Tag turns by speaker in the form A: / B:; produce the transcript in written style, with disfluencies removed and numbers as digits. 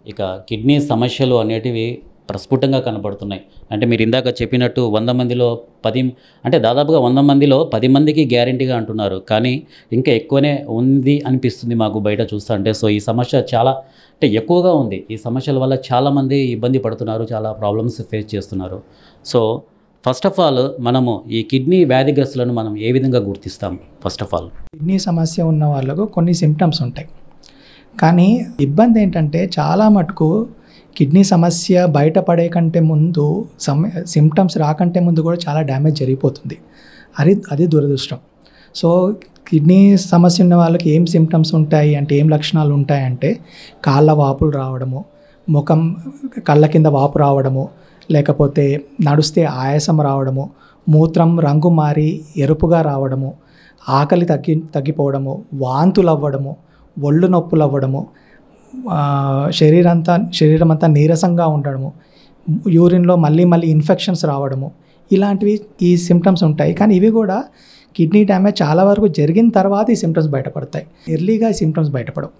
A: ఇక కిడ్నీ సమస్యలు అనేటివి ప్రస్ఫుటంగా కనపడుతున్నాయి. అంటే మీరు ఇందాక చెప్పినట్టు 100 మందిలో 10 అంటే దాదాపుగా 100 మందిలో 10 మందికి గ్యారంటీగా అంటున్నారు. కానీ ఇంకా ఎక్కువనే ఉంది అనిపిస్తుంది మాకు బయట చూస్తుంటే. సో, ఈ సమస్య చాలా అంటే ఎక్కువగా ఉంది. ఈ సమస్యల వల్ల చాలామంది ఇబ్బంది పడుతున్నారు. చాలా ప్రాబ్లమ్స్ ఫేస్ చేస్తున్నారు. సో, ఫస్ట్ ఆఫ్ ఆల్ మనము ఈ కిడ్నీ వ్యాధిగ్రస్తులను మనం ఏ విధంగా గుర్తిస్తాం? ఫస్ట్ ఆఫ్ ఆల్
B: కిడ్నీ సమస్య ఉన్న వాళ్ళకు కొన్ని సిమ్టమ్స్ ఉంటాయి. కానీ ఇబ్బంది ఏంటంటే చాలా మటుకు కిడ్నీ సమస్య బయటపడే కంటే ముందు సిమ్టమ్స్ రాకంటే ముందు కూడా చాలా డ్యామేజ్ జరిగిపోతుంది. అది దురదృష్టం. సో కిడ్నీ సమస్య ఉన్న వాళ్ళకి ఏం సిమ్టమ్స్ ఉంటాయి అంటే, ఏం లక్షణాలు ఉంటాయంటే, కాళ్ళ వాపులు రావడము, ముఖం కళ్ళ కింద వాపు రావడము, లేకపోతే నడుస్తే ఆయాసం రావడము, మూత్రం రంగు మారి ఎరుపుగా రావడము, ఆకలి తగ్గిపోవడము, వాంతులు అవ్వడము, ఒళ్ళు నొప్పులు అవ్వడము, శరీరం అంతా నీరసంగా ఉండడము, యూరిన్లో మళ్ళీ ఇన్ఫెక్షన్స్ రావడము, ఇలాంటివి ఈ సిమ్టమ్స్ ఉంటాయి. కానీ ఇవి కూడా కిడ్నీ డ్యామేజ్ చాలా వరకు జరిగిన తర్వాత ఈ సిమ్టమ్స్ బయటపడతాయి. ఎర్లీగా ఈ సిమ్టమ్స్ బయటపడవు.